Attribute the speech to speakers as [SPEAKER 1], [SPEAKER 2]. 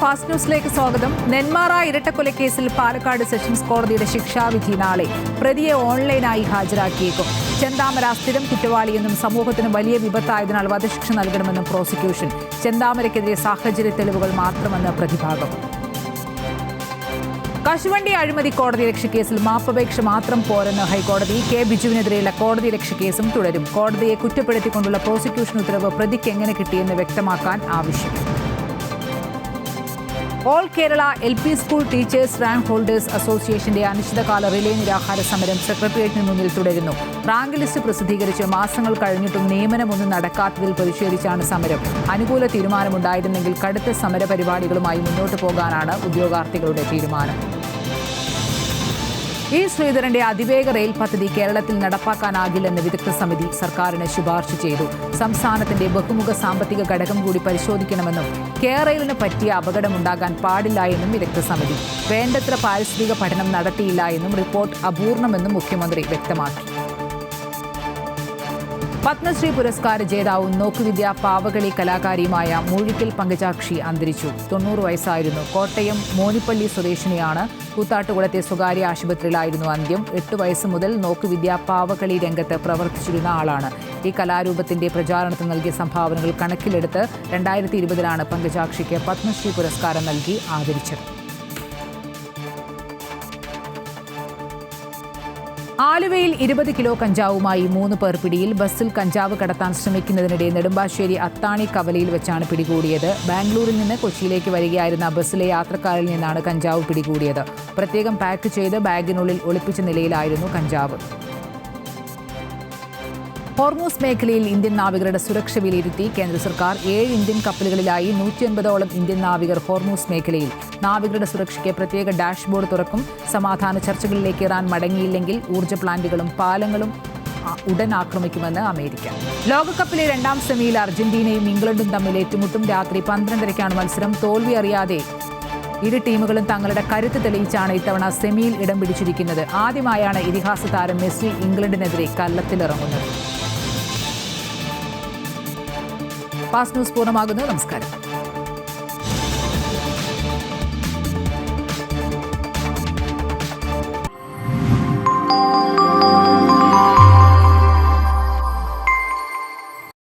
[SPEAKER 1] Fast ന്യൂസിലേക്ക് സ്വാഗതം. Nenmara ഇരട്ടക്കൊലക്കേസിൽ Palakkad sessions കോടതിയുടെ ശിക്ഷാവിധി നാളെ. പ്രതിയെ ഓൺലൈനായി ഹാജരാക്കിയേക്കും. ചെന്താമര സ്ഥിരം കുറ്റവാളിയെന്നും സമൂഹത്തിന് വലിയ വിപത്തായതിനാൽ വധശിക്ഷ നൽകണമെന്നും പ്രോസിക്യൂഷൻ. ചെന്താമരയ്ക്കെതിരെ സാഹചര്യ തെളിവുകൾ മാത്രമെന്ന് പ്രതിഭാഗം. കശുവണ്ടി അഴിമതി കോടതി രക്ഷക്കേസിൽ മാപ്പപേക്ഷ മാത്രം പോരെന്ന് ഹൈക്കോടതി. കെ ബിജുവിനെതിരെയുള്ള കോടതി രക്ഷക്കേസും തുടരും. കോടതിയെ കുറ്റപ്പെടുത്തിക്കൊണ്ടുള്ള പ്രോസിക്യൂഷൻ ഉത്തരവ് പ്രതിക്ക് എങ്ങനെ കിട്ടിയെന്ന് വ്യക്തമാക്കാൻ ആവശ്യം. All Kerala LP school teachers rank holders അസോസിയേഷന്റെ അനിശ്ചിതകാല റിലേ നിരാഹാര സമരം സെക്രട്ടേറിയറ്റിന് മുന്നിൽ തുടരുന്നു. റാങ്ക് ലിസ്റ്റ് പ്രസിദ്ധീകരിച്ച് മാസങ്ങൾ കഴിഞ്ഞിട്ടും നിയമനമൊന്നും നടക്കാത്തതിൽ പ്രതിഷേധിച്ചാണ് സമരം. അനുകൂല തീരുമാനമുണ്ടായിരുന്നെങ്കിൽ കടുത്ത സമര പരിപാടികളുമായി മുന്നോട്ട് പോകാനാണ് ഉദ്യോഗാർത്ഥികളുടെ തീരുമാനം. ഇ ശ്രീധരന്റെ അതിവേഗ റെയിൽ പദ്ധതി കേരളത്തിൽ നടപ്പാക്കാനാകില്ലെന്ന് വിദഗ്ധ സമിതി സർക്കാരിന് ശുപാർശ ചെയ്തു. സംസ്ഥാനത്തിന്റെ ബഹുമുഖ സാമ്പത്തിക ഘടകം കൂടി പരിശോധിക്കണമെന്നും കേരളിന് പറ്റിയ അപകടമുണ്ടാകാൻ പാടില്ല എന്നും വിദഗ്ധ സമിതി. വേണ്ടത്ര പാരിസ്ഥിതിക പഠനം നടത്തിയില്ല എന്നും റിപ്പോർട്ട് അപൂർണമെന്നും മുഖ്യമന്ത്രി വ്യക്തമാക്കി. പത്മശ്രീ പുരസ്കാര ജേതാവും നോക്കുവിദ്യ പാവകളി കലാകാരിയുമായ മൂഴിക്കൽ പങ്കജാക്ഷി അന്തരിച്ചു. 90 വയസ്സായിരുന്നു. കോട്ടയം മോനിപ്പള്ളി സ്വദേശിനിയാണ്. കൂത്താട്ടുകുളത്തെ സ്വകാര്യ ആശുപത്രിയിലായിരുന്നു അന്ത്യം. 8 വയസ്സ് മുതൽ നോക്കുവിദ്യ പാവകളി രംഗത്ത് പ്രവർത്തിച്ചിരുന്ന ആളാണ്. ഈ കലാരൂപത്തിന്റെ പ്രചാരണത്തിന് നൽകിയ സംഭാവനകൾ കണക്കിലെടുത്ത് 2020 പങ്കജാക്ഷിക്ക് പത്മശ്രീ പുരസ്കാരം നൽകി ആദരിച്ചത്. ആലുവയിൽ 20 കിലോ കഞ്ചാവുമായി 3 പേർ പിടിയിൽ. ബസ്സിൽ കഞ്ചാവ് കടത്താൻ ശ്രമിക്കുന്നതിനിടെ നെടുമ്പാശ്ശേരി അത്താണി കവലയിൽ വെച്ചാണ് പിടികൂടിയത്. ബാംഗ്ലൂരിൽ നിന്ന് കൊച്ചിയിലേക്ക് വരികയായിരുന്ന ബസ്സിലെ യാത്രക്കാരിൽ നിന്നാണ് കഞ്ചാവ് പിടികൂടിയത്. പ്രത്യേകം പാക്ക് ചെയ്ത് ബാഗിനുള്ളിൽ ഒളിപ്പിച്ച നിലയിലായിരുന്നു കഞ്ചാവ്. ഹോർമൂസ് മേഖലയിൽ ഇന്ത്യൻ നാവികരുടെ സുരക്ഷ വിലയിരുത്തി കേന്ദ്ര സർക്കാർ. 7 ഇന്ത്യൻ കപ്പലുകളിലായി 150ഓളം ഇന്ത്യൻ നാവികർ ഹോർമൂസ് മേഖലയിൽ. നാവികരുടെ സുരക്ഷയ്ക്ക് പ്രത്യേക ഡാഷ്ബോർഡ് തുറക്കും. സമാധാന ചർച്ചകളിലേക്ക് ഇറാൻ മടങ്ങിയില്ലെങ്കിൽ ഊർജ്ജ പ്ലാന്റുകളും പാലങ്ങളും ഉടൻ ആക്രമിക്കുമെന്ന് അമേരിക്ക. ലോകകപ്പിലെ 2ാം സെമിയിൽ അർജന്റീനയും ഇംഗ്ലണ്ടും തമ്മിൽ ഏറ്റുമുട്ടും. രാത്രി 12:30 മത്സരം. തോൽവി അറിയാതെ ഇരു ടീമുകളും തങ്ങളുടെ കരുത്ത് തെളിയിച്ചാണ് ഇത്തവണ സെമിയിൽ ഇടം പിടിച്ചിരിക്കുന്നത്. ആദ്യമായാണ് ഇതിഹാസ താരം മെസ്സി ഇംഗ്ലണ്ടിനെതിരെ കല്ലത്തിലിറങ്ങുന്നത്. ഫാസ്റ്റ് ന്യൂസ് പൂർണ്ണമാകുന്നു. നമസ്കാരം.